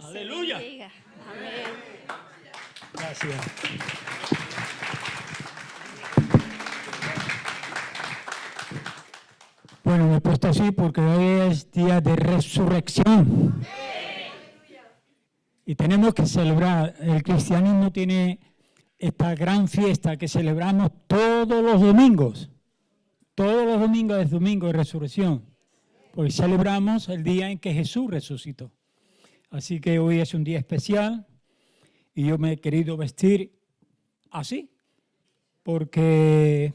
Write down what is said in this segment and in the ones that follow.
Aleluya. Amén. Gracias. Bueno, me he puesto así porque hoy es día de resurrección. Y tenemos que celebrar. El cristianismo tiene esta gran fiesta que celebramos todos los domingos. Todos los domingos es domingo de resurrección. Porque celebramos el día en que Jesús resucitó. Así que hoy es un día especial y yo me he querido vestir así porque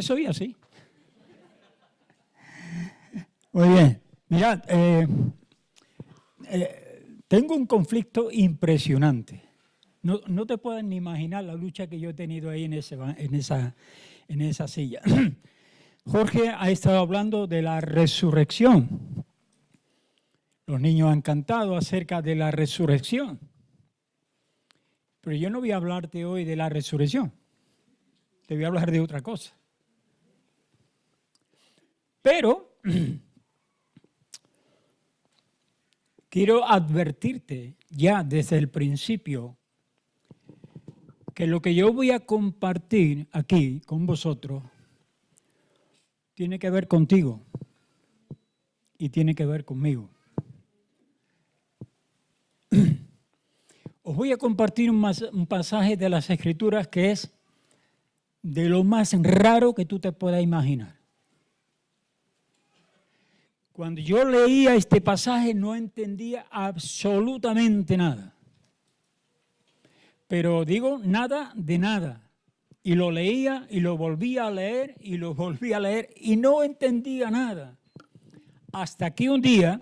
soy así. Muy bien. Mirad, tengo un conflicto impresionante. No te puedes ni imaginar la lucha que yo he tenido ahí en esa silla. Jorge ha estado hablando de la resurrección. Los niños han cantado acerca de la resurrección. Pero yo no voy a hablarte hoy de la resurrección. Te voy a hablar de otra cosa. Pero quiero advertirte ya desde el principio que lo que yo voy a compartir aquí con vosotros tiene que ver contigo y tiene que ver conmigo. Os voy a compartir un pasaje de las Escrituras que es de lo más raro que tú te puedas imaginar. Cuando yo leía este pasaje no entendía absolutamente nada. Pero digo nada de nada. Y lo leía y lo volvía a leer y lo volvía a leer y no entendía nada. Hasta que un día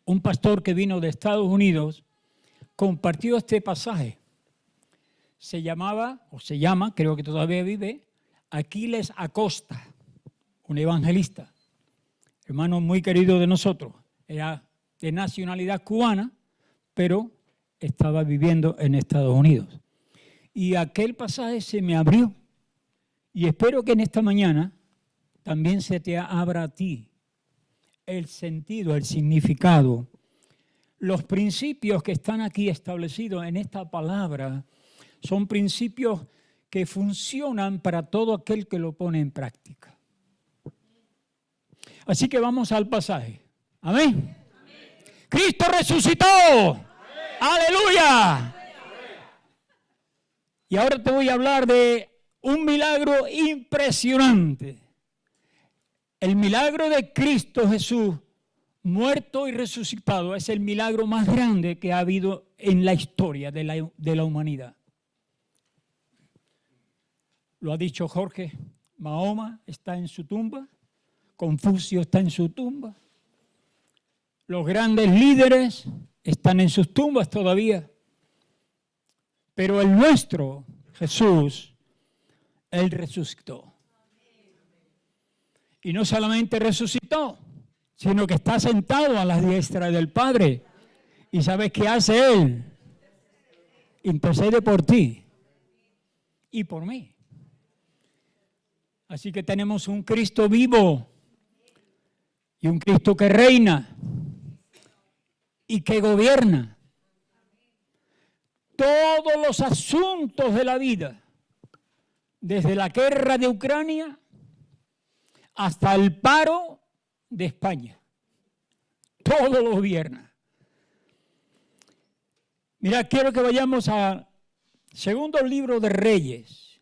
un pastor que vino de Estados Unidos compartió este pasaje. Se llamaba, o se llama, creo que todavía vive, Aquiles Acosta, un evangelista, hermano muy querido de nosotros. Era de nacionalidad cubana, pero estaba viviendo en Estados Unidos. Y aquel pasaje se me abrió. Y espero que en esta mañana también se te abra a ti el sentido, el significado. Los principios que están aquí establecidos en esta palabra son principios que funcionan para todo aquel que lo pone en práctica. Así que vamos al pasaje. Amén. Cristo resucitó. Aleluya. Y ahora te voy a hablar de un milagro impresionante. El milagro de Cristo Jesús, muerto y resucitado, es el milagro más grande que ha habido en la historia de la humanidad. Lo ha dicho Jorge, Mahoma está en su tumba, Confucio está en su tumba, los grandes líderes están en sus tumbas todavía, pero el nuestro, Jesús, Él resucitó. Y no solamente resucitó, sino que está sentado a la diestra del Padre. ¿Y sabes qué hace Él? Intercede por ti y por mí. Así que tenemos un Cristo vivo y un Cristo que reina y que gobierna todos los asuntos de la vida, desde la guerra de Ucrania hasta el paro de España. Todo lo gobierna. Mira, quiero que vayamos al segundo libro de Reyes.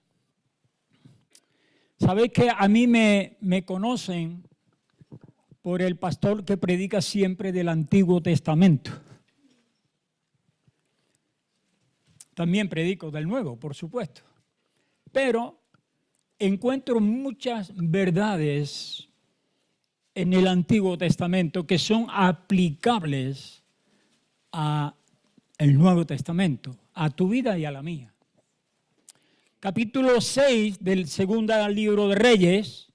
Sabéis que a mí me conocen por el pastor que predica siempre del Antiguo Testamento. También predico del Nuevo, por supuesto. Pero encuentro muchas verdades en el Antiguo Testamento que son aplicables al Nuevo Testamento, a tu vida y a la mía. Capítulo 6 del segundo libro de Reyes,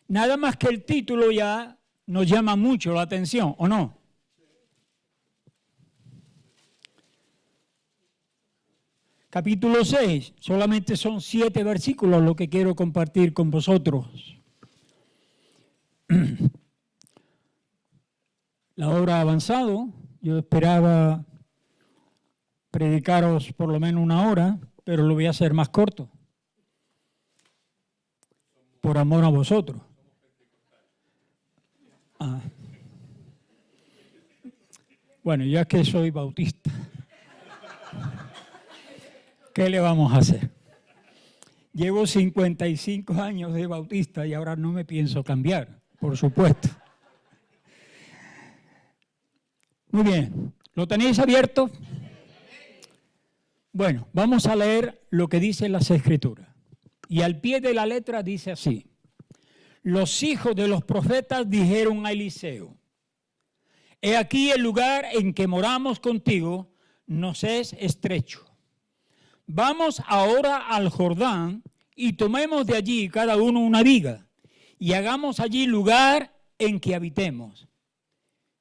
nada más que el título ya nos llama mucho la atención, ¿o no? Capítulo 6, solamente son 7 versículos lo que quiero compartir con vosotros. La hora ha avanzado. Yo esperaba predicaros por lo menos una hora, pero lo voy a hacer más corto. Por amor a vosotros. Ah. Bueno, yo es que soy bautista. ¿Qué le vamos a hacer? Llevo 55 años de bautista y ahora no me pienso cambiar, por supuesto. Muy bien, ¿lo tenéis abierto? Bueno, vamos a leer lo que dicen las Escrituras. Y al pie de la letra dice así: los hijos de los profetas dijeron a Eliseo: he aquí el lugar en que moramos contigo nos es estrecho. Vamos ahora al Jordán y tomemos de allí cada uno una viga y hagamos allí lugar en que habitemos.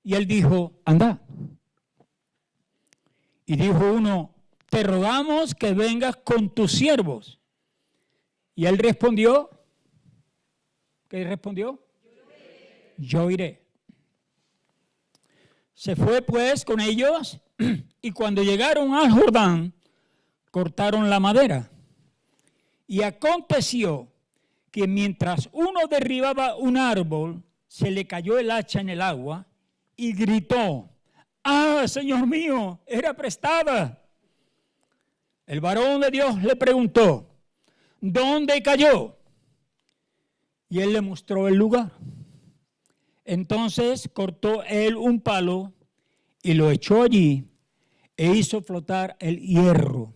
Y él dijo: anda. Y dijo uno: te rogamos que vengas con tus siervos. Y él respondió: ¿qué respondió? Yo iré. Se fue pues con ellos y cuando llegaron al Jordán, cortaron la madera. Y aconteció que mientras uno derribaba un árbol, se le cayó el hacha en el agua y gritó: ¡ah, Señor mío, era prestada! El varón de Dios le preguntó: ¿dónde cayó? Y él le mostró el lugar. Entonces cortó él un palo y lo echó allí e hizo flotar el hierro.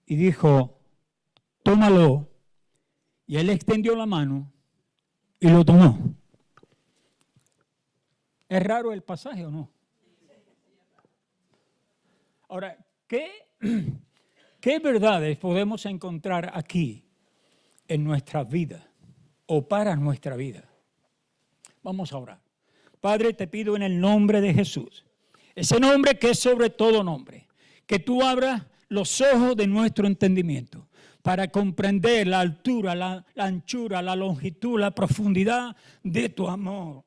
Y dijo: tómalo. Y él extendió la mano y lo tomó. ¿Es raro el pasaje o no? Ahora, ¿qué verdades podemos encontrar aquí en nuestra vida o para nuestra vida? Vamos a orar. Padre, te pido en el nombre de Jesús, ese nombre que es sobre todo nombre, que tú abras los ojos de nuestro entendimiento para comprender la altura, la anchura, la longitud, la profundidad de tu amor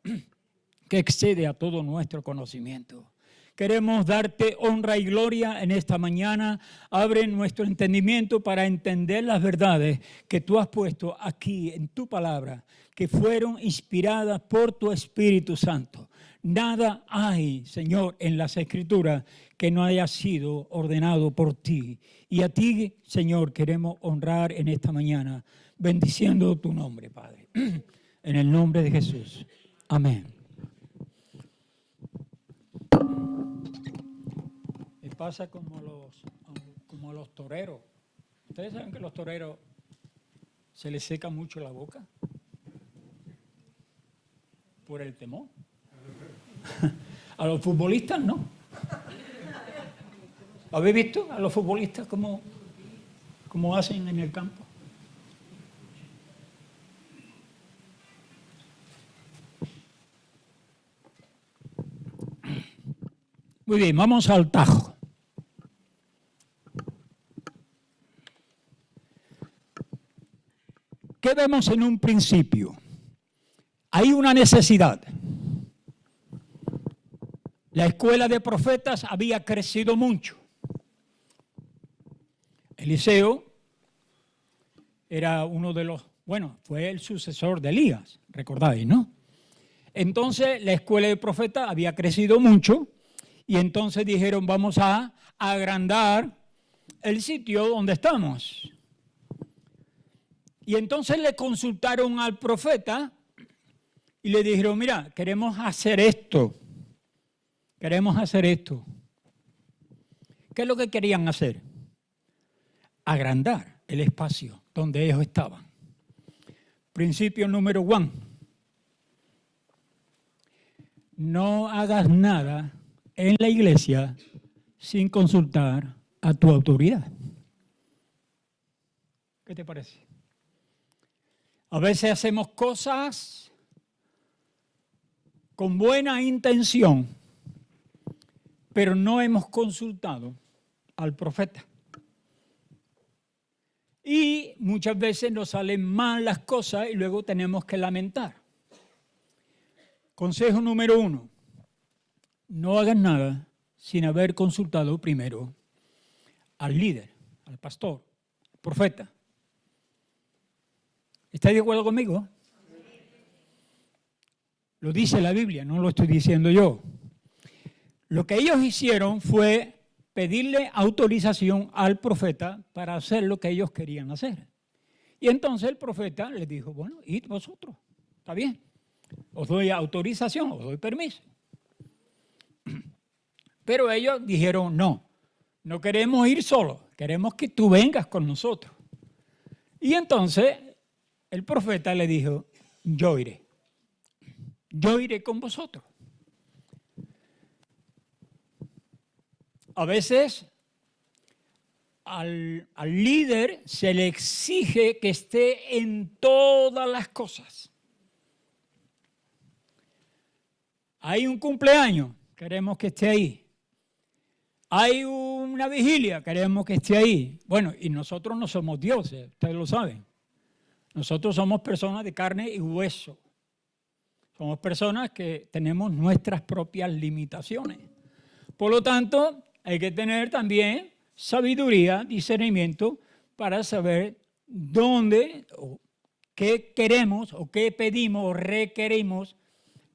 que excede a todo nuestro conocimiento. Queremos darte honra y gloria en esta mañana. Abre nuestro entendimiento para entender las verdades que tú has puesto aquí en tu palabra, que fueron inspiradas por tu Espíritu Santo. Nada hay, Señor, en las Escrituras que no haya sido ordenado por ti. Y a ti, Señor, queremos honrar en esta mañana, bendiciendo tu nombre, Padre. En el nombre de Jesús. Amén. Me pasa como los toreros. ¿Ustedes saben que a los toreros se les seca mucho la boca? Por el temor. A los futbolistas no. ¿Habéis visto a los futbolistas cómo hacen en el campo? Muy bien, vamos al tajo. ¿Qué vemos en un principio? Hay una necesidad. La escuela de profetas había crecido mucho. Eliseo era uno de los, fue el sucesor de Elías, recordáis, ¿no? Entonces la escuela de profetas había crecido mucho y entonces dijeron: vamos a agrandar el sitio donde estamos. Y entonces le consultaron al profeta y le dijeron: mira, queremos hacer esto. Queremos hacer esto. ¿Qué es lo que querían hacer? Agrandar el espacio donde ellos estaban. Principio número 1. No hagas nada en la iglesia sin consultar a tu autoridad. ¿Qué te parece? A veces hacemos cosas con buena intención, pero no hemos consultado al profeta. Y muchas veces nos salen mal las cosas y luego tenemos que lamentar. Consejo número 1. no hagas nada sin haber consultado primero al líder, al pastor, al profeta. ¿Estáis de acuerdo conmigo? Lo dice la Biblia, no lo estoy diciendo yo. Lo que ellos hicieron fue pedirle autorización al profeta para hacer lo que ellos querían hacer. Y entonces el profeta les dijo, bueno, id vosotros, está bien, os doy autorización, os doy permiso. Pero ellos dijeron, no queremos ir solos, queremos que tú vengas con nosotros. Y entonces el profeta le dijo, yo iré con vosotros. A veces al líder se le exige que esté en todas las cosas. Hay un cumpleaños, queremos que esté ahí. Hay una vigilia, queremos que esté ahí. Bueno, y nosotros no somos dioses, ustedes lo saben. Nosotros somos personas de carne y hueso. Somos personas que tenemos nuestras propias limitaciones. Por lo tanto, hay que tener también sabiduría, discernimiento para saber dónde, o qué queremos, o qué pedimos, o requerimos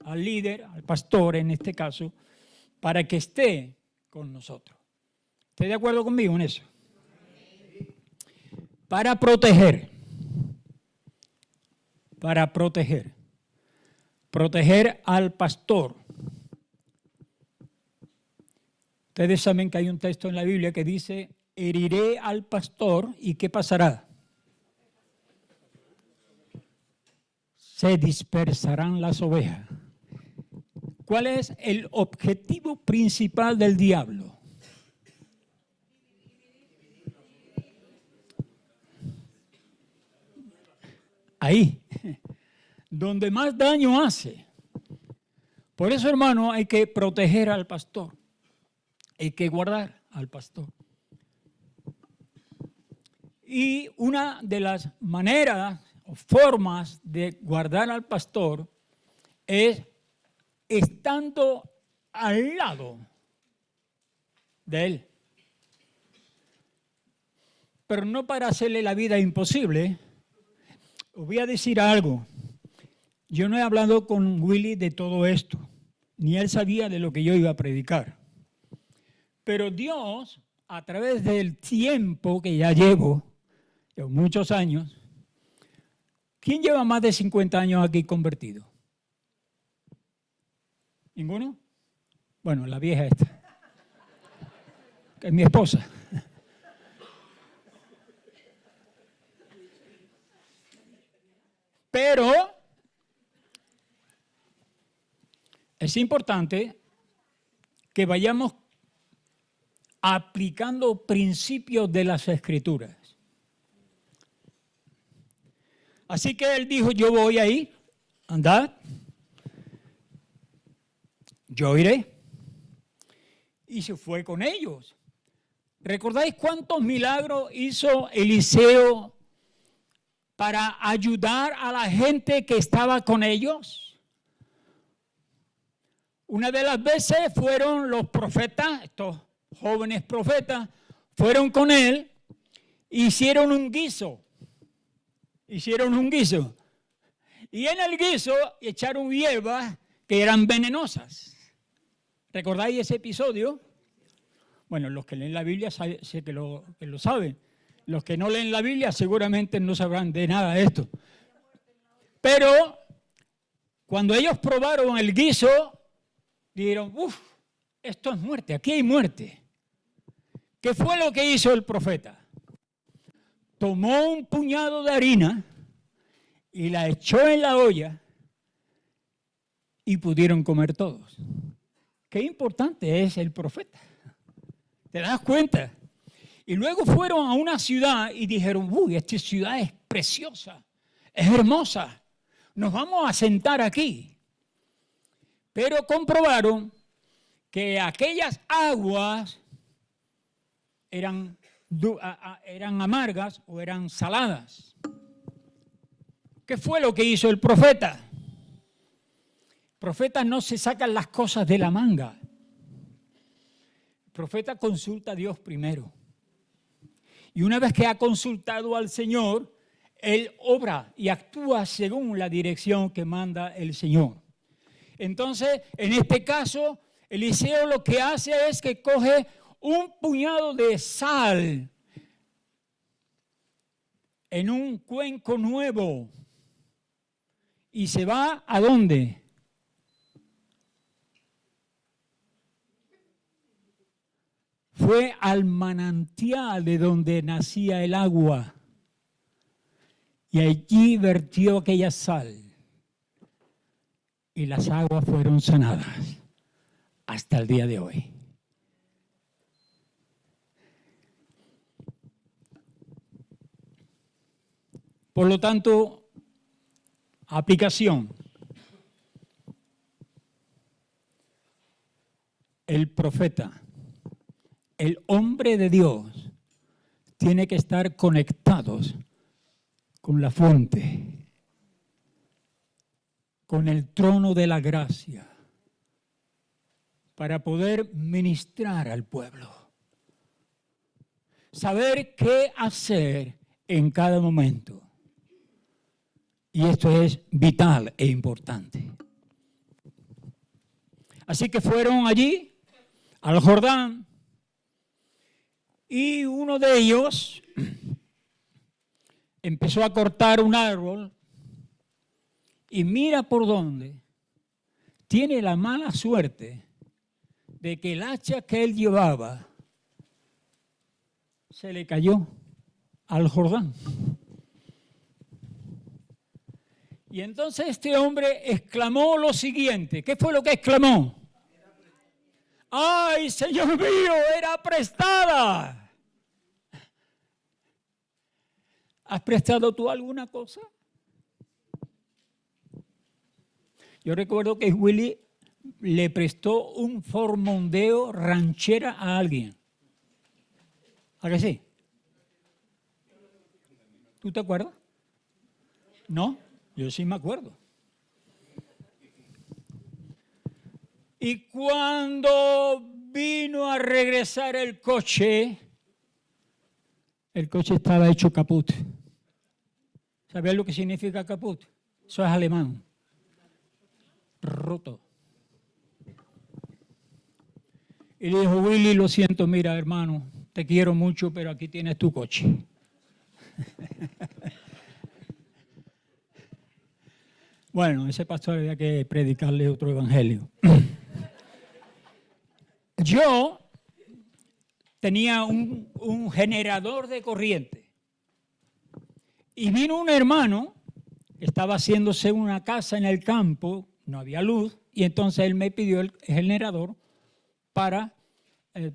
al líder, al pastor en este caso, para que esté con nosotros. ¿Estás de acuerdo conmigo en eso? Para proteger. Proteger al pastor. Ustedes saben que hay un texto en la Biblia que dice, heriré al pastor y ¿qué pasará? Se dispersarán las ovejas. ¿Cuál es el objetivo principal del diablo? Ahí, donde más daño hace. Por eso, hermano, hay que proteger al pastor. Hay que guardar al pastor. Y una de las maneras o formas de guardar al pastor es estando al lado de él. Pero no para hacerle la vida imposible. Os voy a decir algo. Yo no he hablado con Willy de todo esto, ni él sabía de lo que yo iba a predicar. Pero Dios, a través del tiempo que ya llevo muchos años, ¿quién lleva más de 50 años aquí convertido? ¿Ninguno? Bueno, la vieja esta, que es mi esposa. Pero es importante que vayamos aplicando principios de las Escrituras. Así que él dijo, yo voy a ir, andad, yo iré. Y se fue con ellos. ¿Recordáis cuántos milagros hizo Eliseo para ayudar a la gente que estaba con ellos? Una de las veces fueron los profetas, estos jóvenes profetas, fueron con él, hicieron un guiso. Y en el guiso echaron hierbas que eran venenosas. ¿Recordáis ese episodio? Bueno, los que leen la Biblia sé que lo saben. Los que no leen la Biblia seguramente no sabrán de nada de esto. Pero cuando ellos probaron el guiso, dijeron, esto es muerte, aquí hay muerte. ¿Qué fue lo que hizo el profeta? Tomó un puñado de harina y la echó en la olla y pudieron comer todos. Qué importante es el profeta. ¿Te das cuenta? Y luego fueron a una ciudad y dijeron, esta ciudad es preciosa, es hermosa, nos vamos a sentar aquí. Pero comprobaron que aquellas aguas eran amargas o eran saladas. ¿Qué fue lo que hizo el profeta? El profeta no se saca las cosas de la manga. profeta consulta a Dios primero. Y una vez que ha consultado al Señor, él obra y actúa según la dirección que manda el Señor. Entonces, en este caso, Eliseo lo que hace es que coge un puñado de sal en un cuenco nuevo y se va ¿a dónde? Fue al manantial de donde nacía el agua y allí vertió aquella sal y las aguas fueron sanadas hasta el día de hoy. Por lo tanto, aplicación. El profeta, el hombre de Dios, tiene que estar conectados con la fuente, con el trono de la gracia, para poder ministrar al pueblo. Saber qué hacer en cada momento. Y esto es vital e importante. Así que fueron allí, al Jordán, y uno de ellos empezó a cortar un árbol y mira por dónde tiene la mala suerte de que el hacha que él llevaba se le cayó al Jordán. Y entonces este hombre exclamó lo siguiente. ¿Qué fue lo que exclamó? ¡Ay, Señor mío, era prestada! ¿Has prestado tú alguna cosa? Yo recuerdo que Willy le prestó un Ford Mondeo ranchera a alguien. ¿A que sí? ¿Tú te acuerdas? ¿No? Yo sí me acuerdo. Y cuando vino a regresar el coche estaba hecho caput. ¿Sabías lo que significa caput? Eso es alemán. Roto. Y le dijo, Willy, lo siento, mira, hermano, te quiero mucho, pero aquí tienes tu coche. Bueno, ese pastor había que predicarle otro evangelio. Yo tenía un generador de corriente y vino un hermano que estaba haciéndose una casa en el campo, no había luz, y entonces él me pidió el generador para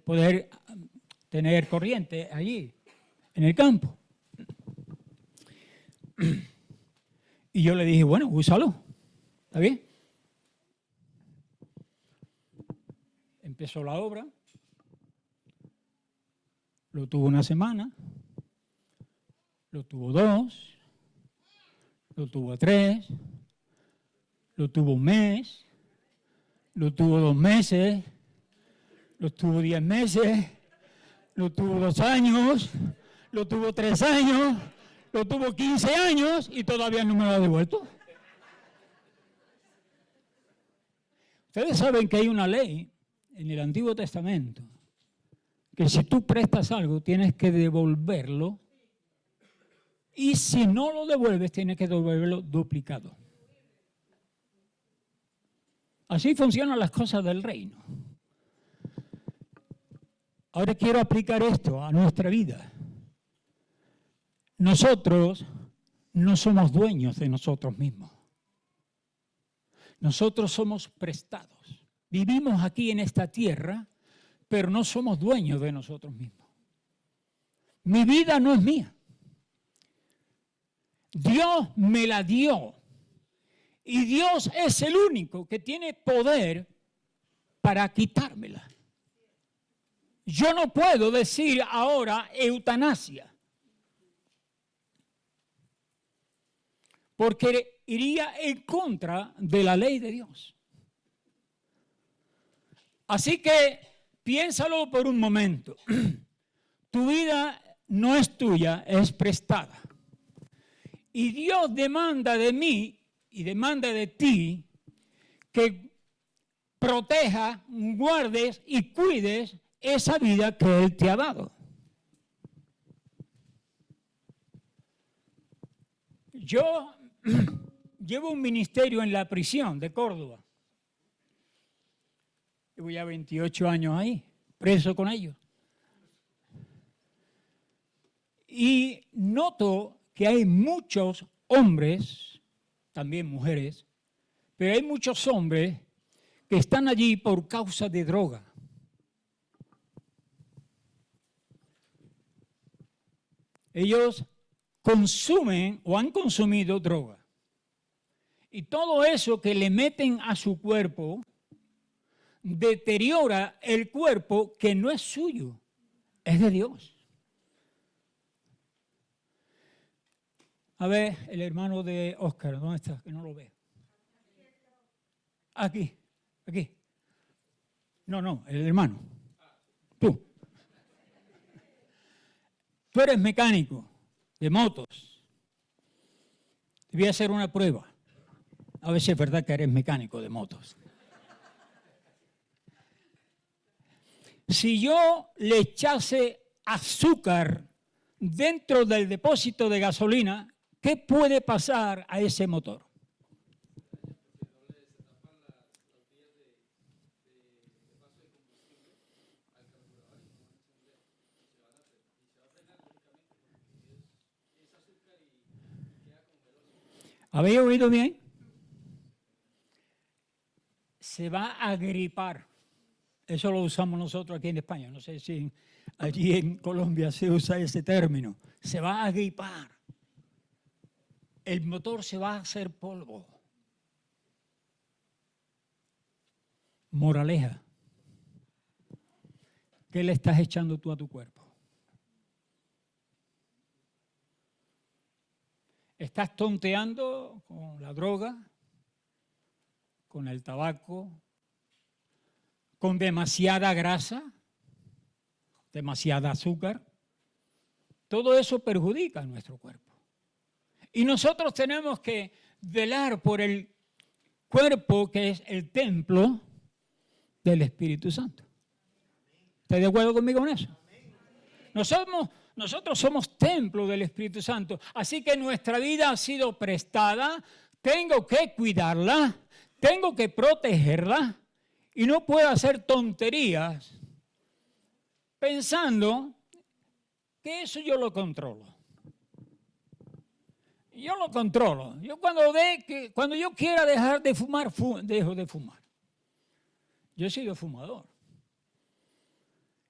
poder tener corriente allí, en el campo. Y yo le dije, bueno, úsalo, ¿está bien? Empezó la obra, lo tuvo una semana, lo tuvo 2, lo tuvo 3, lo tuvo un mes, lo tuvo 2 meses, lo tuvo 10 meses, lo tuvo 2 años, lo tuvo 3 años, lo tuvo 15 años y todavía no me lo ha devuelto. Ustedes saben que hay una ley en el Antiguo Testamento que si tú prestas algo tienes que devolverlo y si no lo devuelves tienes que devolverlo duplicado. Así funcionan las cosas del reino. Ahora quiero aplicar esto a nuestra vida. Nosotros no somos dueños de nosotros mismos. Nosotros somos prestados. Vivimos aquí en esta tierra, pero no somos dueños de nosotros mismos. Mi vida no es mía. Dios me la dio. Y Dios es el único que tiene poder para quitármela. Yo no puedo decir ahora eutanasia. Porque iría en contra de la ley de Dios. Así que Piénsalo por un momento. Tu vida no es tuya, es prestada. Y Dios demanda de mí y demanda de ti que protejas, guardes y cuides esa vida que Él te ha dado. Yo llevo un ministerio en la prisión de Córdoba. Llevo ya 28 años ahí, preso con ellos. Y noto que hay muchos hombres, también mujeres, pero hay muchos hombres que están allí por causa de droga. Ellos consumen o han consumido droga. Y todo eso que le meten a su cuerpo deteriora el cuerpo que no es suyo, es de Dios. A ver, el hermano de Óscar, ¿dónde está? Que no lo veo. Aquí. No, el hermano. Tú. Tú eres mecánico de motos. Te voy a hacer una prueba. A ver si es verdad que eres mecánico de motos. Si yo le echase azúcar dentro del depósito de gasolina, ¿qué puede pasar a ese motor? ¿Habéis oído bien? Se va a agripar. Eso lo usamos nosotros aquí en España. No sé si allí en Colombia se usa ese término. Se va a agripar. El motor se va a hacer polvo. Moraleja. ¿Qué le estás echando tú a tu cuerpo? ¿Estás tonteando con la droga, con el tabaco, con demasiada grasa, demasiada azúcar? Todo eso perjudica a nuestro cuerpo. Y nosotros tenemos que velar por el cuerpo que es el templo del Espíritu Santo. ¿Estás de acuerdo conmigo en eso? Nosotros somos templo del Espíritu Santo, así que nuestra vida ha sido prestada, tengo que cuidarla, tengo que protegerla y no puedo hacer tonterías pensando que eso yo lo controlo. Yo lo controlo. Yo cuando yo quiera dejar de fumar, dejo de fumar. Yo he sido fumador.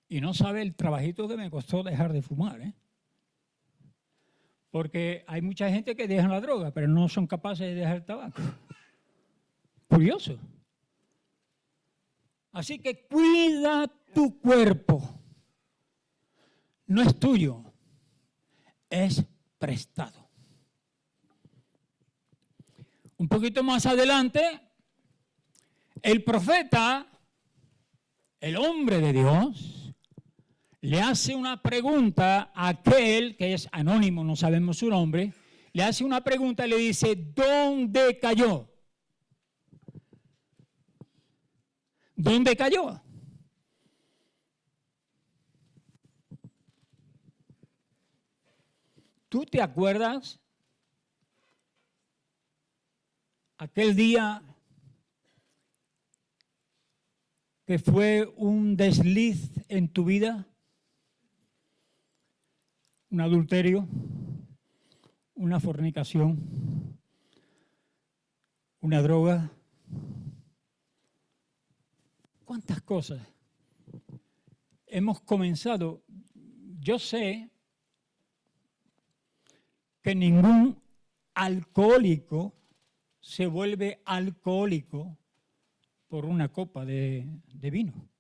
Y no sabe el trabajito que me costó dejar de fumar, ¿eh? Porque hay mucha gente que deja la droga, pero no son capaces de dejar el tabaco. Curioso. Así que cuida tu cuerpo. No es tuyo, es prestado. Un poquito más adelante, el profeta, el hombre de Dios, le hace una pregunta a aquel que es anónimo, no sabemos su nombre, le hace una pregunta y le dice, ¿dónde cayó? ¿Dónde cayó? ¿Tú te acuerdas aquel día que fue un desliz en tu vida? Un adulterio, una fornicación, una droga. ¿Cuántas cosas hemos comenzado? Yo sé que ningún alcohólico se vuelve alcohólico por una copa de vino,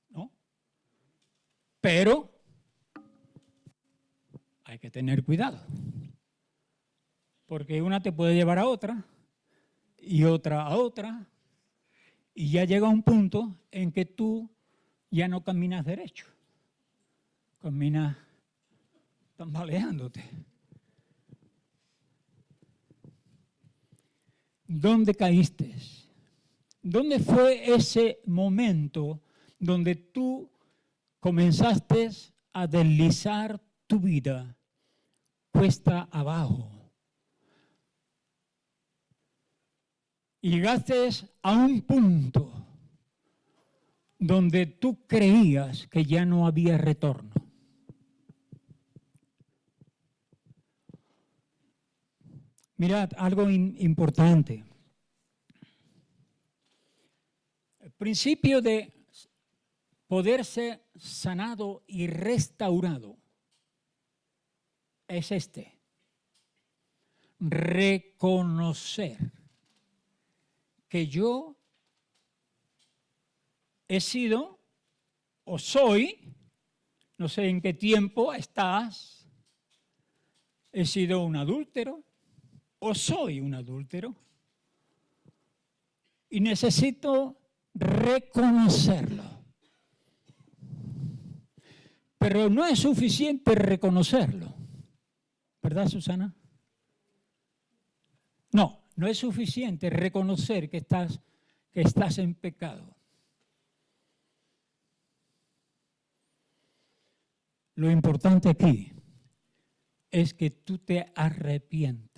¿no? Pero hay que tener cuidado, porque una te puede llevar a otra, y otra a otra, y ya llega un punto en que tú ya no caminas derecho, caminas tambaleándote. ¿Dónde caíste? ¿Dónde fue ese momento donde tú comenzaste a deslizar tu vida cuesta abajo? Y llegaste a un punto donde tú creías que ya no había retorno. Mirad, algo importante. El principio de poder ser sanado y restaurado es este: reconocer que yo he sido o soy, no sé en qué tiempo estás, he sido un adúltero o soy un adúltero y necesito reconocerlo. Pero no es suficiente reconocerlo, ¿verdad, Susana? No es suficiente reconocer que estás en pecado. Lo importante aquí es que tú te arrepientas.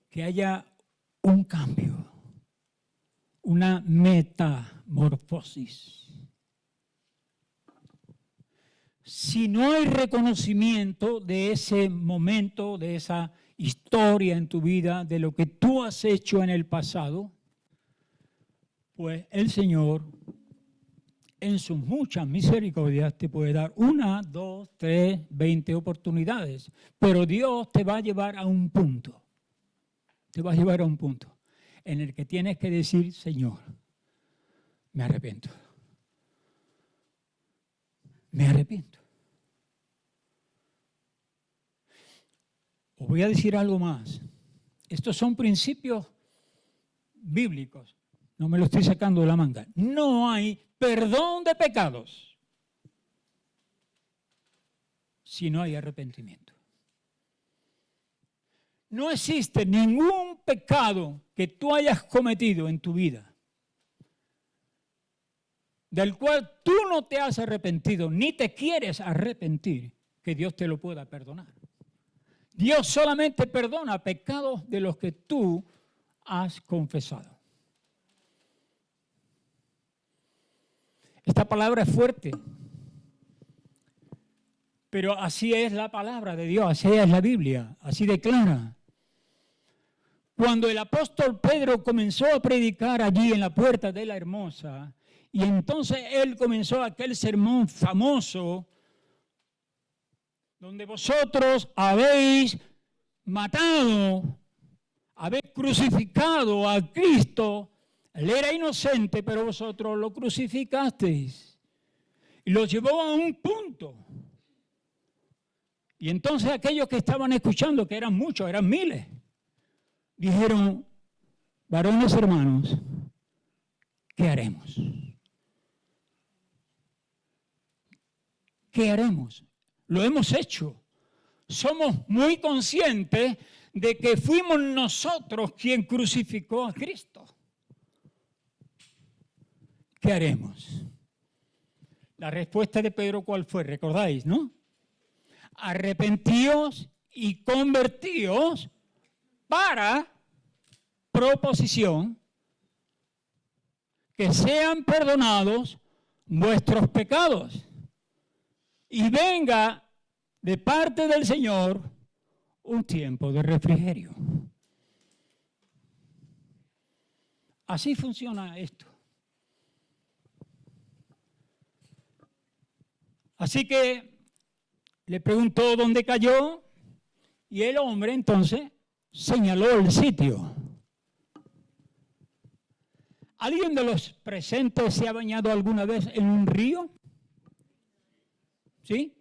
Que haya un cambio, una metamorfosis. Si no hay reconocimiento de ese momento, de esa historia en tu vida, de lo que tú has hecho en el pasado, pues el Señor, en sus muchas misericordias, te puede dar 1, 2, 3, 20 oportunidades. Pero Dios te va a llevar a un punto. Te va a llevar a un punto en el que tienes que decir: Señor, me arrepiento. Me arrepiento. Os voy a decir algo más. Estos son principios bíblicos. No me lo estoy sacando de la manga. No hay perdón de pecados si no hay arrepentimiento. No existe ningún pecado que tú hayas cometido en tu vida del cual tú no te has arrepentido ni te quieres arrepentir, que Dios te lo pueda perdonar. Dios solamente perdona pecados de los que tú has confesado. Esta palabra es fuerte, pero así es la palabra de Dios, así es la Biblia, así declara. Cuando el apóstol Pedro comenzó a predicar allí en la Puerta de la Hermosa, y entonces él comenzó aquel sermón famoso, donde vosotros habéis matado, habéis crucificado a Cristo. Él era inocente, pero vosotros lo crucificasteis. Y lo llevó a un punto. Y entonces aquellos que estaban escuchando, que eran muchos, eran miles, dijeron: varones hermanos, ¿qué haremos? ¿Qué haremos? Lo hemos hecho. Somos muy conscientes de que fuimos nosotros quien crucificó a Cristo. ¿Qué haremos? La respuesta de Pedro, ¿cuál fue? ¿Recordáis, no? Arrepentíos y convertíos para proposición que sean perdonados vuestros pecados y venga de parte del Señor un tiempo de refrigerio. Así funciona esto. Así que le preguntó dónde cayó y el hombre entonces señaló el sitio. ¿Alguien de los presentes se ha bañado alguna vez en un río? ¿Sí?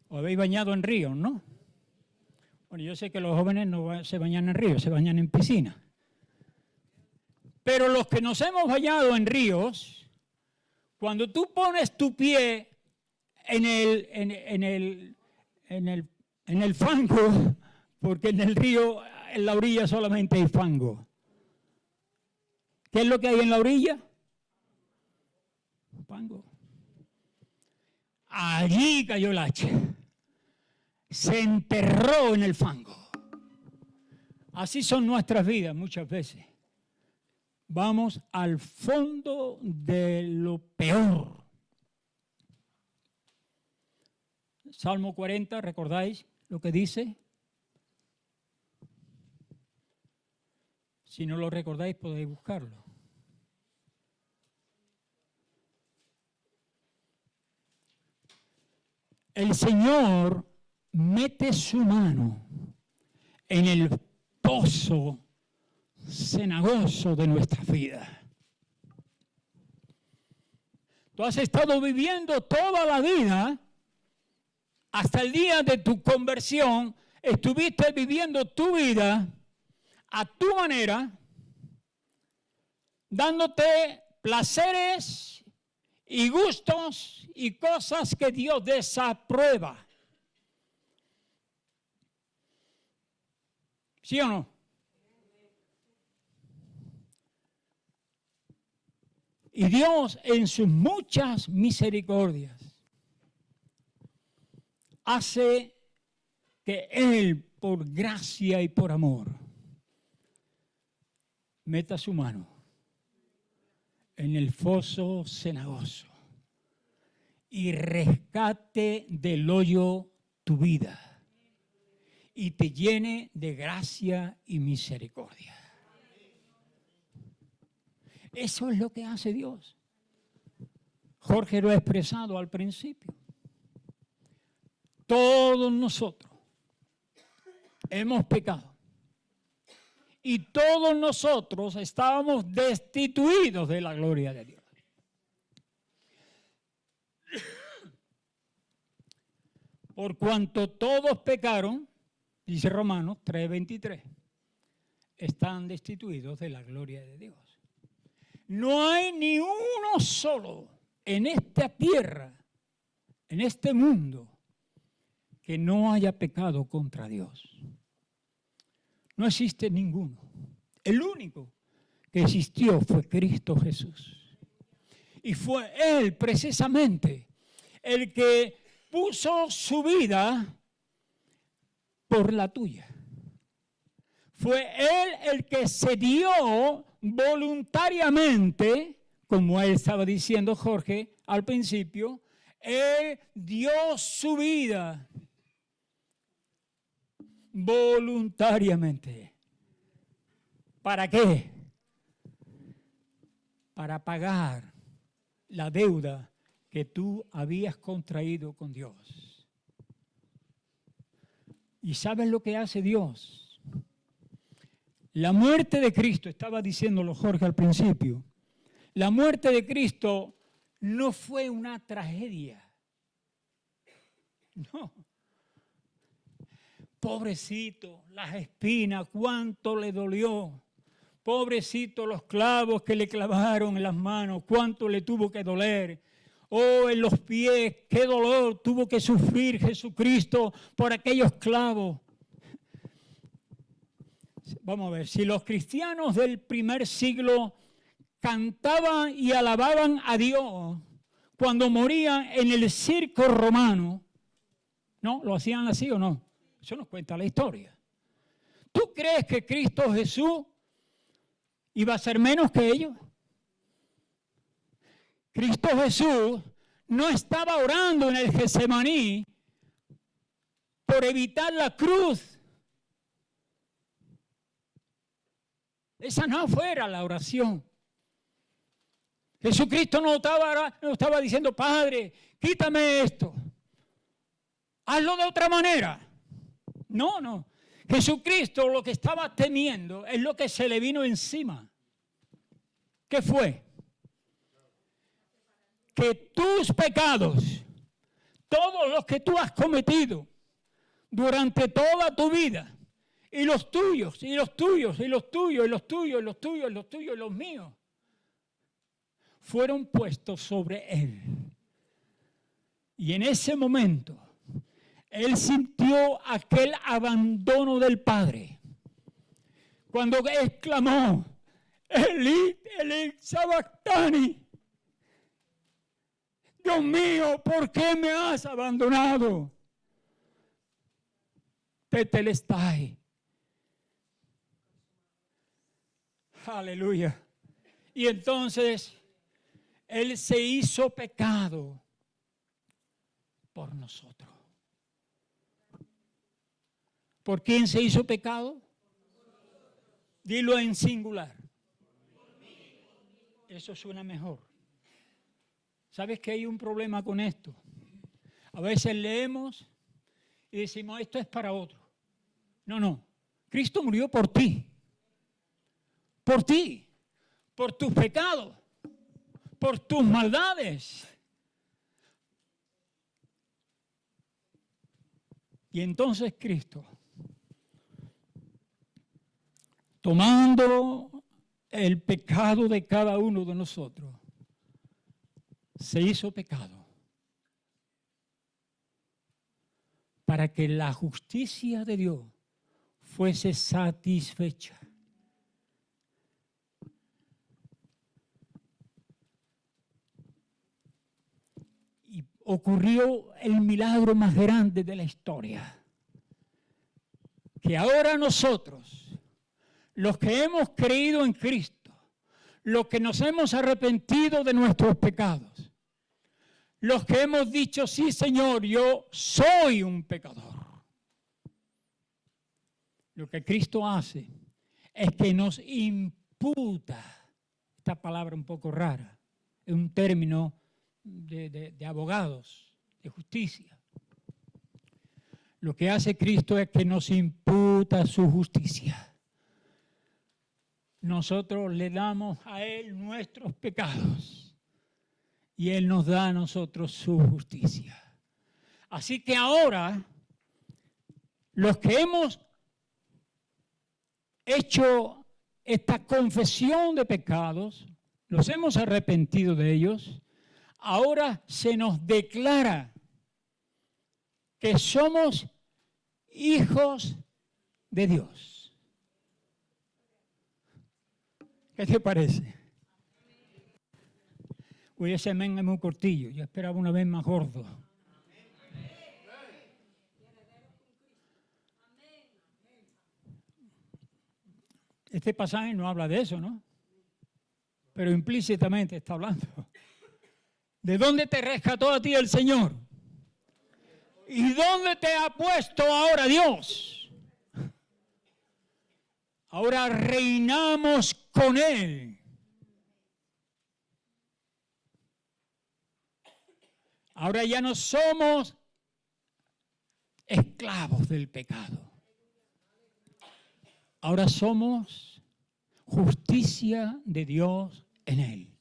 ¿O habéis bañado en ríos, no? Bueno, yo sé que los jóvenes no se bañan en ríos, se bañan en piscina. Pero los que nos hemos bañado en ríos, cuando tú pones tu pie en el fango, porque en el río, en la orilla solamente hay fango. ¿Qué es lo que hay en la orilla? Fango. Allí cayó el hacha. Se enterró en el fango. Así son nuestras vidas muchas veces. Vamos al fondo de lo peor. Salmo 40, ¿recordáis lo que dice? Si no lo recordáis, podéis buscarlo. El Señor mete su mano en el pozo cenagoso de nuestra vida. Tú has estado viviendo toda la vida, hasta el día de tu conversión, estuviste viviendo tu vida a tu manera, dándote placeres y gustos y cosas que Dios desaprueba. ¿Sí o no? Y Dios, en sus muchas misericordias, hace que Él, por gracia y por amor, meta su mano en el foso cenagoso y rescate del hoyo tu vida y te llene de gracia y misericordia. Eso es lo que hace Dios. Jorge lo ha expresado al principio. Todos nosotros hemos pecado. Y todos nosotros estábamos destituidos de la gloria de Dios. Por cuanto todos pecaron, dice Romanos 3:23, están destituidos de la gloria de Dios. No hay ni uno solo en esta tierra, en este mundo, que no haya pecado contra Dios. No existe ninguno. El único que existió fue Cristo Jesús. Y fue Él precisamente el que puso su vida por la tuya. Fue Él el que se dio voluntariamente, como Él estaba diciendo Jorge al principio, Él dio su vida voluntariamente. ¿Para qué? Para pagar la deuda que tú habías contraído con Dios. ¿Y sabes lo que hace Dios? La muerte de Cristo, estaba diciéndolo Jorge al principio, la muerte de Cristo no fue una tragedia. No. Pobrecito, las espinas, cuánto le dolió. Pobrecito, los clavos que le clavaron en las manos, cuánto le tuvo que doler. Oh, en los pies, qué dolor tuvo que sufrir Jesucristo por aquellos clavos. Vamos a ver, si los cristianos del primer siglo cantaban y alababan a Dios cuando morían en el circo romano, ¿no? ¿Lo hacían así o no? Eso nos cuenta la historia. ¿Tú crees que Cristo Jesús iba a ser menos que ellos? Cristo Jesús no estaba orando en el Getsemaní por evitar la cruz. Esa no fuera la oración. Jesucristo no estaba diciendo, Padre, quítame esto. Hazlo de otra manera. No. Jesucristo lo que estaba temiendo es lo que se le vino encima. ¿Qué fue? Que tus pecados, todos los que tú has cometido, durante toda tu vida. Y los tuyos, y los tuyos, y los tuyos, y los tuyos, y los tuyos, y los tuyos, y los míos, fueron puestos sobre Él. Y en ese momento, Él sintió aquel abandono del Padre. Cuando exclamó, Elí, Elí, sabactani. Dios mío, ¿por qué me has abandonado? Tetelestai. Aleluya. Y entonces Él se hizo pecado por nosotros. ¿Por quién se hizo pecado? Dilo en singular. Eso suena mejor. ¿Sabes que hay un problema con esto? A veces leemos y decimos, esto es para otro. No, no. Cristo murió por ti. Por ti. Por tus pecados. Por tus maldades. Y entonces Cristo, tomando el pecado de cada uno de nosotros, se hizo pecado para que la justicia de Dios fuese satisfecha. Y ocurrió el milagro más grande de la historia, que ahora nosotros, los que hemos creído en Cristo, los que nos hemos arrepentido de nuestros pecados, los que hemos dicho, sí Señor, yo soy un pecador. Lo que Cristo hace es que nos imputa, esta palabra un poco rara, es un término de abogados, de justicia. Lo que hace Cristo es que nos imputa su justicia. Nosotros le damos a Él nuestros pecados y Él nos da a nosotros su justicia. Así que ahora, los que hemos hecho esta confesión de pecados, nos hemos arrepentido de ellos, ahora se nos declara que somos hijos de Dios. ¿Qué te parece? Uy, ese amén es muy cortillo. Yo esperaba una vez más gordo. Este pasaje no habla de eso, ¿no? Pero implícitamente está hablando. ¿De dónde te rescató a ti el Señor? ¿Y dónde te ha puesto ahora Dios? Ahora reinamos con Él. Ahora ya no somos esclavos del pecado. Ahora somos justicia de Dios en Él.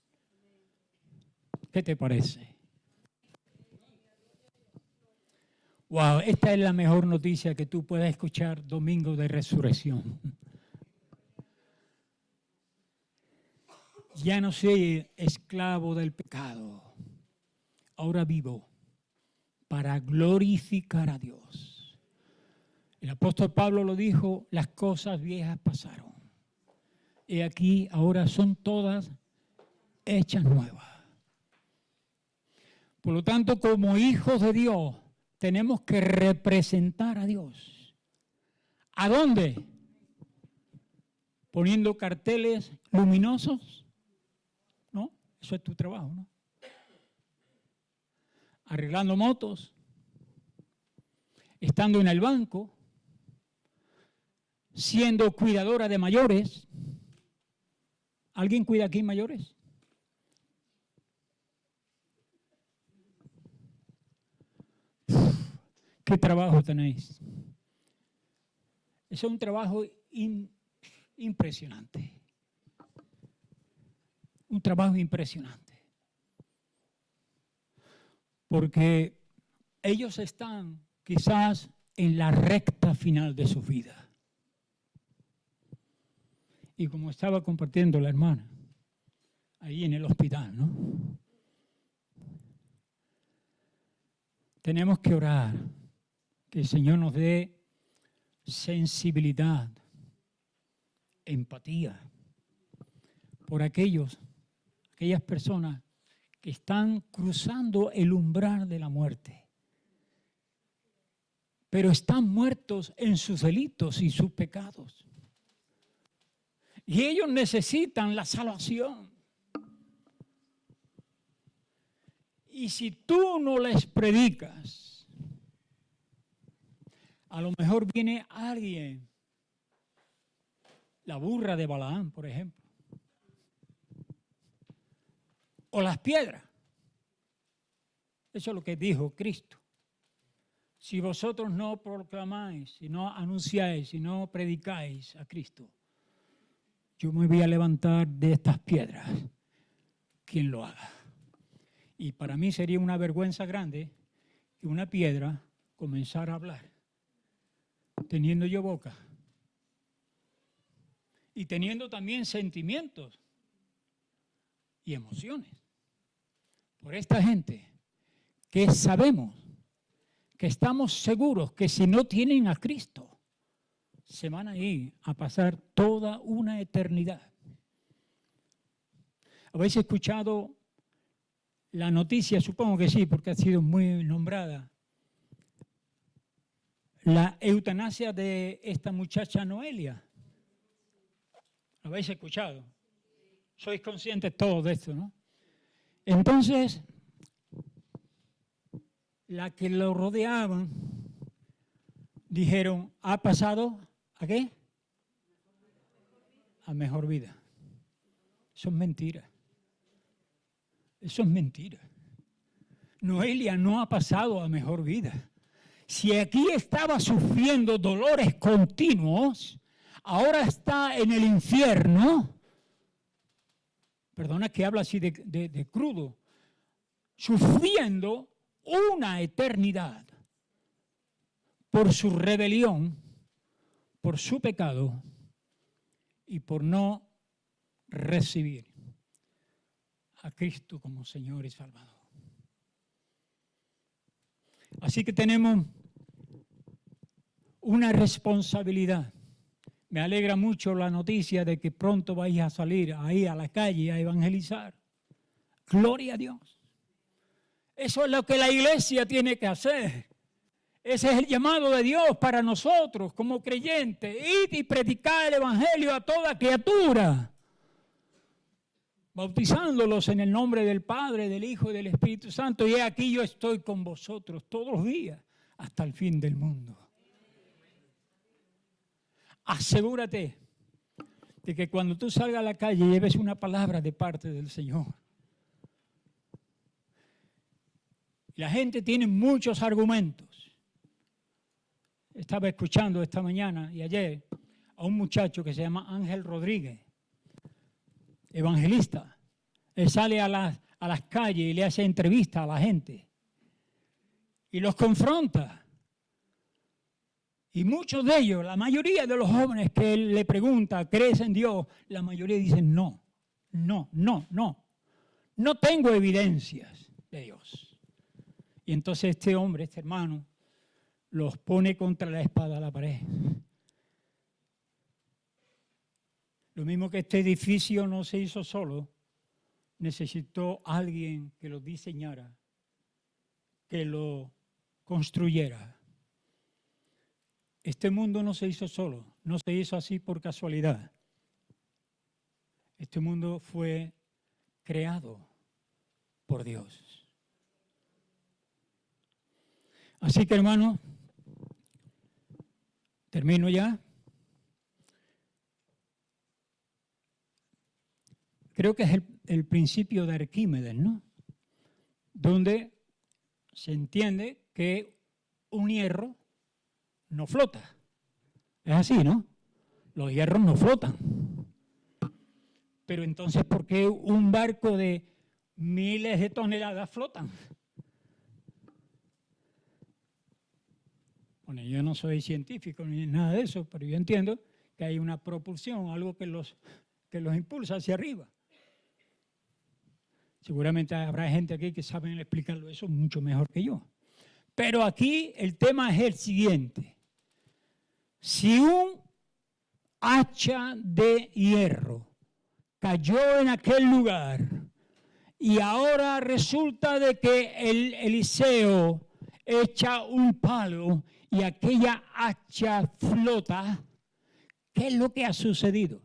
¿Qué te parece? Wow, esta es la mejor noticia que tú puedas escuchar domingo de resurrección. Ya no soy esclavo del pecado. Ahora vivo para glorificar a Dios. El apóstol Pablo lo dijo, las cosas viejas pasaron. Y aquí ahora son todas hechas nuevas. Por lo tanto, como hijos de Dios, tenemos que representar a Dios. ¿A dónde? Poniendo carteles luminosos. ¿No? Eso es tu trabajo, ¿no? Arreglando motos, estando en el banco, siendo cuidadora de mayores. ¿Alguien cuida aquí mayores? ¿Qué trabajo tenéis? Eso es un trabajo impresionante. Un trabajo impresionante. Porque ellos están quizás en la recta final de su vida. Y como estaba compartiendo la hermana, ahí en el hospital, ¿no? Tenemos que orar, que el Señor nos dé sensibilidad, empatía por aquellas personas que están cruzando el umbral de la muerte, pero están muertos en sus delitos y sus pecados. Y ellos necesitan la salvación. Y si tú no les predicas, a lo mejor viene alguien, la burra de Balaam, por ejemplo, o las piedras. Eso es lo que dijo Cristo. Si vosotros no proclamáis, si no anunciáis, si no predicáis a Cristo, yo me voy a levantar de estas piedras, quien lo haga. Y para mí sería una vergüenza grande que una piedra comenzara a hablar, teniendo yo boca y teniendo también sentimientos y emociones por esta gente que sabemos, que estamos seguros que si no tienen a Cristo, se van a ir a pasar toda una eternidad. ¿Habéis escuchado la noticia? Supongo que sí, porque ha sido muy nombrada. La eutanasia de esta muchacha Noelia. ¿Lo habéis escuchado? Sois conscientes todos de esto, ¿no? Entonces, la que lo rodeaban dijeron, ¿ha pasado a qué? A mejor vida. Eso es mentira. Eso es mentira. Noelia no ha pasado a mejor vida. Si aquí estaba sufriendo dolores continuos, ahora está en el infierno. Perdona que habla así de crudo. Sufriendo una eternidad por su rebelión, por su pecado y por no recibir a Cristo como Señor y Salvador. Así que tenemos una responsabilidad. Me alegra mucho la noticia de que pronto vais a salir ahí a la calle a evangelizar. Gloria a Dios. Eso es lo que la iglesia tiene que hacer. Ese es el llamado de Dios para nosotros como creyentes. Id y predicar el evangelio a toda criatura, bautizándolos en el nombre del Padre, del Hijo y del Espíritu Santo. Y aquí yo estoy con vosotros todos los días hasta el fin del mundo. Asegúrate de que cuando tú salgas a la calle lleves una palabra de parte del Señor. La gente tiene muchos argumentos. Estaba escuchando esta mañana y ayer a un muchacho que se llama Ángel Rodríguez, evangelista. Él sale a las calles y le hace entrevistas a la gente y los confronta. Y muchos de ellos, la mayoría de los jóvenes que él le pregunta, ¿crees en Dios? La mayoría dicen no, no, no, no. No tengo evidencias de Dios. Y entonces este hombre, este hermano, los pone contra la espada a la pared. Lo mismo que este edificio no se hizo solo, necesitó alguien que lo diseñara, que lo construyera. Este mundo no se hizo solo, no se hizo así por casualidad. Este mundo fue creado por Dios. Así que, hermano, termino ya. Creo que es el principio de Arquímedes, ¿no? Donde se entiende que un hierro no flota. Es así, ¿no? Los hierros no flotan. Pero entonces, ¿por qué un barco de miles de toneladas flotan? Bueno, yo no soy científico ni nada de eso, pero yo entiendo que hay una propulsión, algo que los impulsa hacia arriba. Seguramente habrá gente aquí que saben explicarlo eso mucho mejor que yo. Pero aquí el tema es el siguiente. Si un hacha de hierro cayó en aquel lugar y ahora resulta de que el Eliseo echa un palo y aquella hacha flota, ¿qué es lo que ha sucedido?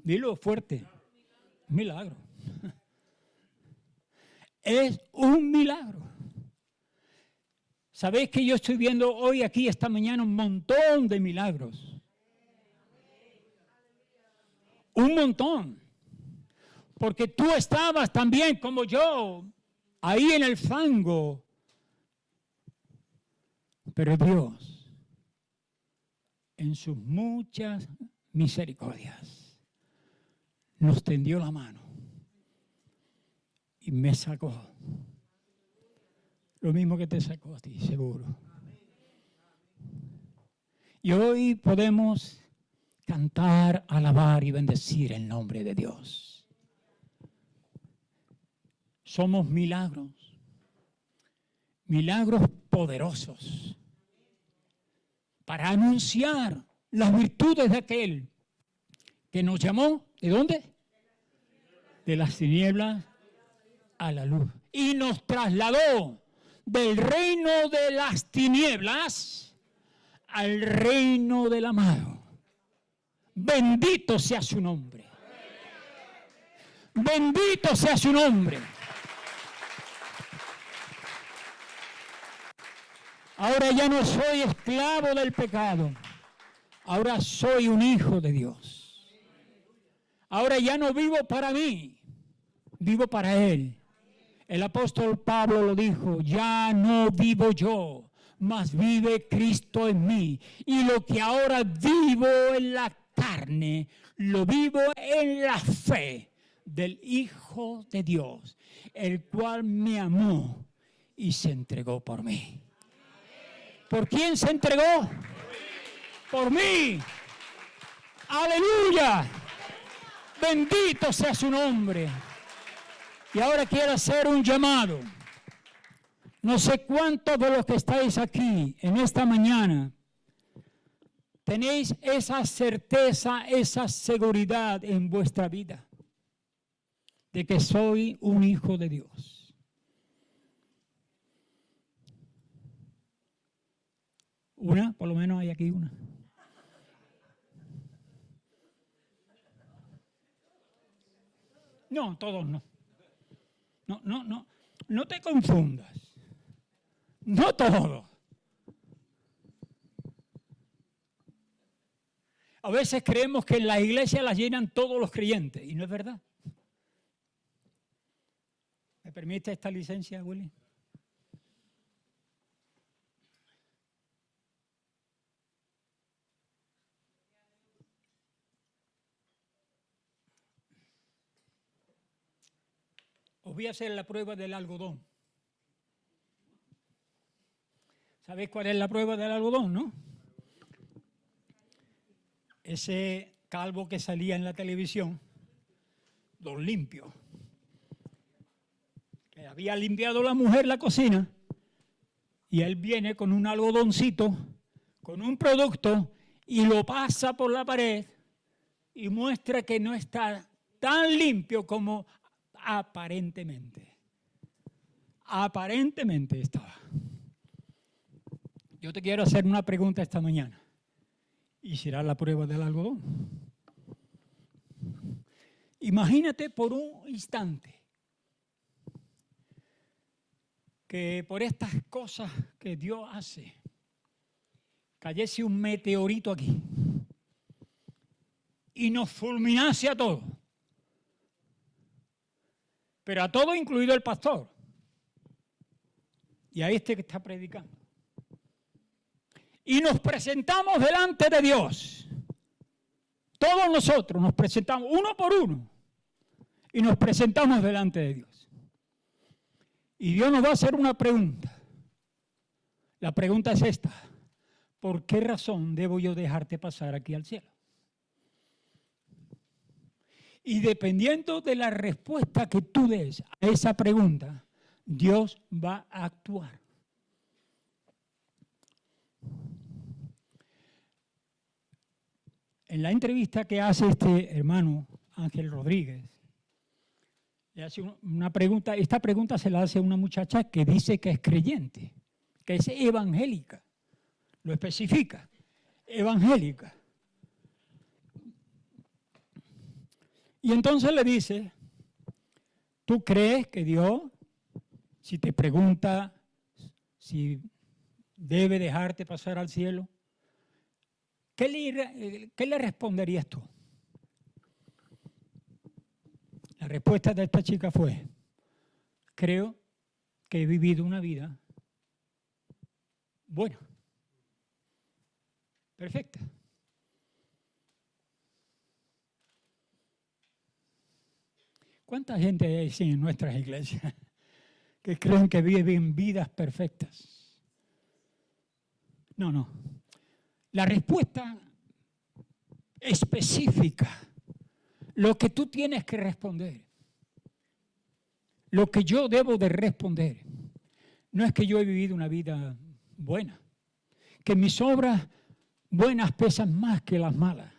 Dilo fuerte. Milagro. Es un milagro. ¿Sabéis que yo estoy viendo hoy aquí esta mañana un montón de milagros? Un montón. Porque tú estabas también como yo, ahí en el fango. Pero Dios, en sus muchas misericordias, nos tendió la mano y me sacó. Lo mismo que te sacó a ti, seguro. Y hoy podemos cantar, alabar y bendecir el nombre de Dios. Somos milagros, milagros poderosos para anunciar las virtudes de aquel que nos llamó, ¿de dónde? De las tinieblas a la luz. Y nos trasladó del reino de las tinieblas al reino del amado. Bendito sea su nombre. Bendito sea su nombre. Ahora ya no soy esclavo del pecado. Ahora soy un hijo de Dios. Ahora ya no vivo para mí, vivo para Él. El apóstol Pablo lo dijo, ya no vivo yo, mas vive Cristo en mí. Y lo que ahora vivo en la carne, lo vivo en la fe del Hijo de Dios, el cual me amó y se entregó por mí. ¿Por quién se entregó? Por mí. ¡Aleluya! Bendito sea su nombre. Y ahora quiero hacer un llamado. No sé cuántos de los que estáis aquí en esta mañana tenéis esa certeza, esa seguridad en vuestra vida de que soy un hijo de Dios. Una, por lo menos hay aquí una. No, todos no. No te confundas. No todos. A veces creemos que en la iglesia las llenan todos los creyentes y no es verdad. ¿Me permite esta licencia, Willy? Os voy a hacer la prueba del algodón. ¿Sabéis cuál es la prueba del algodón, no? Ese calvo que salía en la televisión, don Limpio, que había limpiado la mujer la cocina, y él viene con un algodoncito, con un producto, y lo pasa por la pared y muestra que no está tan limpio como aparentemente. Aparentemente estaba. Yo te quiero hacer una pregunta esta mañana. ¿Y será la prueba del algodón? Imagínate por un instante que por estas cosas que Dios hace, cayese un meteorito aquí y nos fulminase a todos. Pero a todos, incluido el pastor. Y a este que está predicando. Y nos presentamos delante de Dios. Todos nosotros nos presentamos uno por uno. Y nos presentamos delante de Dios. Y Dios nos va a hacer una pregunta. La pregunta es esta: ¿por qué razón debo yo dejarte pasar aquí al cielo? Y dependiendo de la respuesta que tú des a esa pregunta, Dios va a actuar. En la entrevista que hace este hermano Ángel Rodríguez, le hace una pregunta. Esta pregunta se la hace a una muchacha que dice que es creyente, que es evangélica. Lo especifica, evangélica. Y entonces le dice: ¿tú crees que Dios, si te pregunta si debe dejarte pasar al cielo, qué le responderías tú? La respuesta de esta chica fue: creo que he vivido una vida buena, perfecta. ¿Cuánta gente hay en nuestras iglesias que creen que viven vidas perfectas? No. La respuesta específica, lo que tú tienes que responder, lo que yo debo de responder, no es que yo he vivido una vida buena, que mis obras buenas pesan más que las malas.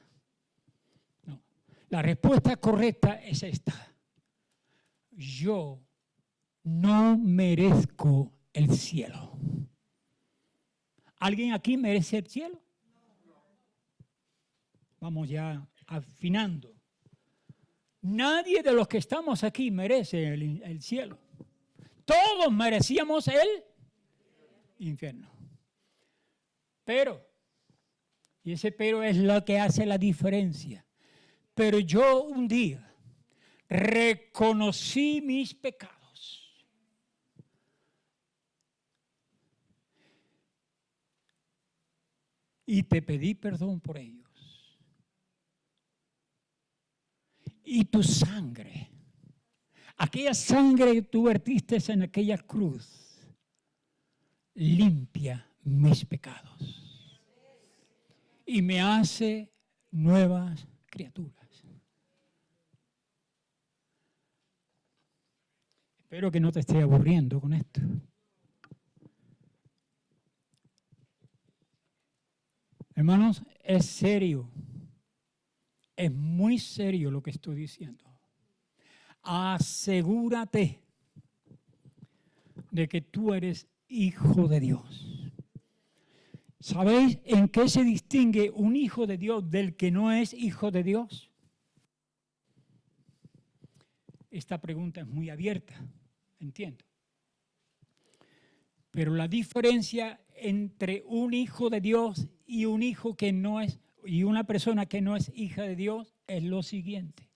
No. La respuesta correcta es esta: yo no merezco el cielo. ¿Alguien aquí merece el cielo? Vamos ya afinando. Nadie de los que estamos aquí merece el cielo. Todos merecíamos el infierno. Pero, y ese pero es lo que hace la diferencia. Pero yo un día reconocí mis pecados. Y te pedí perdón por ellos. Y tu sangre, aquella sangre que tú vertiste en aquella cruz, limpia mis pecados y me hace nuevas criaturas. Espero que no te esté aburriendo con esto. Hermanos, es serio. Es muy serio lo que estoy diciendo. Asegúrate de que tú eres hijo de Dios. ¿Sabéis en qué se distingue un hijo de Dios del que no es hijo de Dios? Esta pregunta es muy abierta, entiendo. Pero la diferencia entre un hijo de Dios y un hijo que no es, y una persona que no es hija de Dios, es lo siguiente: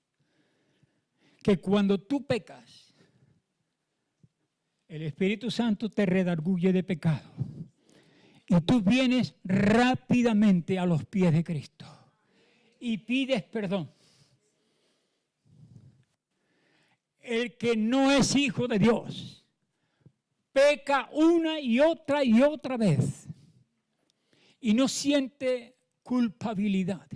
que cuando tú pecas, el Espíritu Santo te redarguye de pecado y tú vienes rápidamente a los pies de Cristo y pides perdón. El que no es hijo de Dios peca una y otra vez y no siente culpabilidad.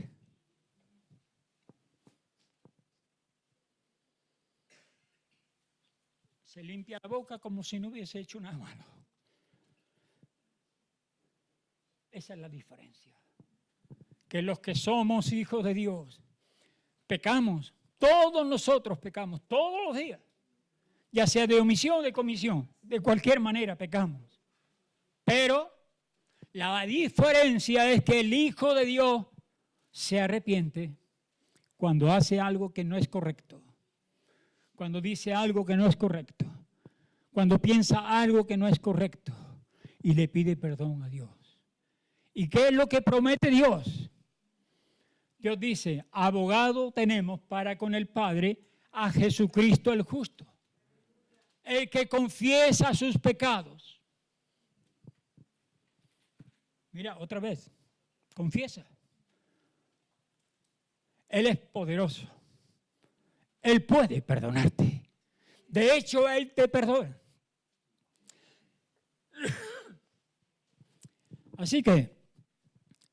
Se limpia la boca como si no hubiese hecho nada malo. Esa es la diferencia. Que los que somos hijos de Dios pecamos. Todos nosotros pecamos todos los días. Ya sea de omisión o de comisión. De cualquier manera pecamos. Pero la diferencia es que el Hijo de Dios se arrepiente cuando hace algo que no es correcto. Cuando dice algo que no es correcto. Cuando piensa algo que no es correcto. Y le pide perdón a Dios. ¿Y qué es lo que promete Dios? Dios dice: abogado tenemos para con el Padre a Jesucristo el justo. El que confiesa sus pecados. Mira, otra vez, confiesa. Él es poderoso. Él puede perdonarte. De hecho, Él te perdona. Así que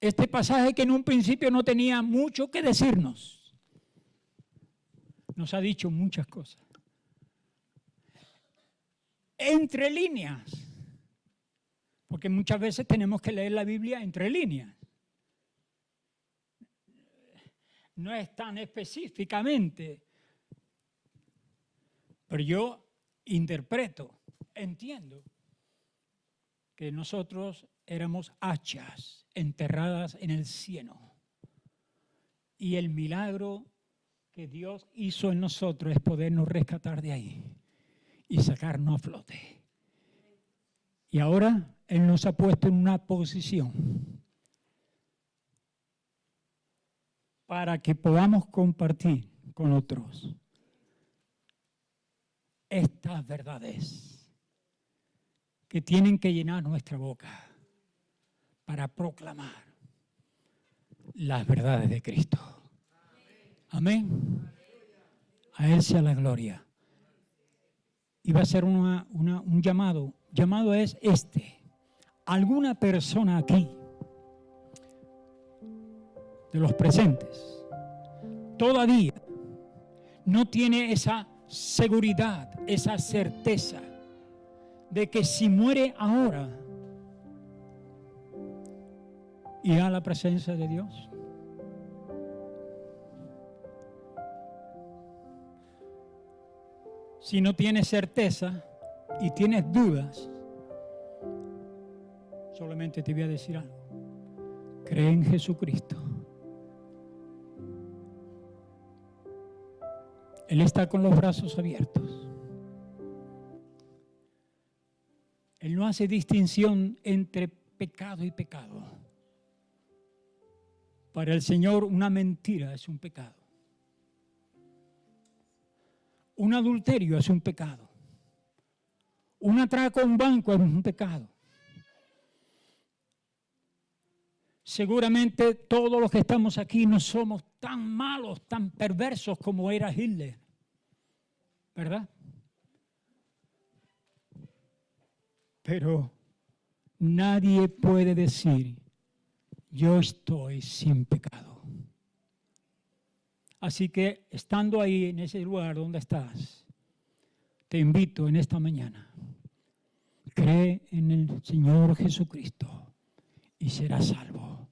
este pasaje que en un principio no tenía mucho que decirnos, nos ha dicho muchas cosas. Entre líneas, porque muchas veces tenemos que leer la Biblia entre líneas. No es tan específicamente, pero yo interpreto, entiendo que nosotros éramos hachas enterradas en el cieno. Y el milagro que Dios hizo en nosotros es podernos rescatar de ahí y sacarnos a flote. Y ahora Él nos ha puesto en una posición para que podamos compartir con otros estas verdades que tienen que llenar nuestra boca para proclamar las verdades de Cristo. Amén. A Él sea la gloria. Y va a ser un llamado. Llamado es este. Alguna persona aquí, de los presentes, todavía no tiene esa seguridad, esa certeza de que si muere ahora, irá a la presencia de Dios. Si no tienes certeza y tienes dudas, solamente te voy a decir algo. Cree en Jesucristo. Él está con los brazos abiertos. Él no hace distinción entre pecado y pecado. Para el Señor una mentira es un pecado. Un adulterio es un pecado. Un atraco a un banco es un pecado. Seguramente todos los que estamos aquí no somos tan malos, tan perversos como era Hitler, ¿verdad? Pero nadie puede decir, yo estoy sin pecado. Así que, estando ahí en ese lugar donde estás, te invito en esta mañana, cree en el Señor Jesucristo y serás salvo.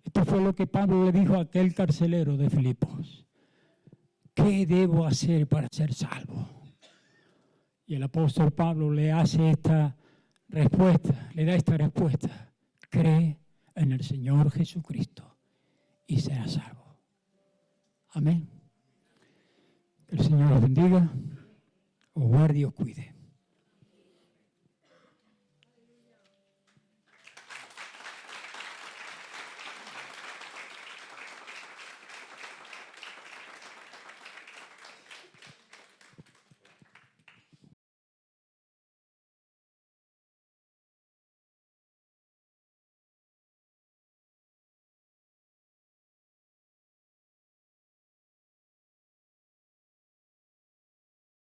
Esto fue lo que Pablo le dijo a aquel carcelero de Filipos. ¿Qué debo hacer para ser salvo? Y el apóstol Pablo le hace esta respuesta, le da esta respuesta. Cree en el Señor Jesucristo y serás salvo. Amén. Que el Señor los bendiga, os guarde y os cuide.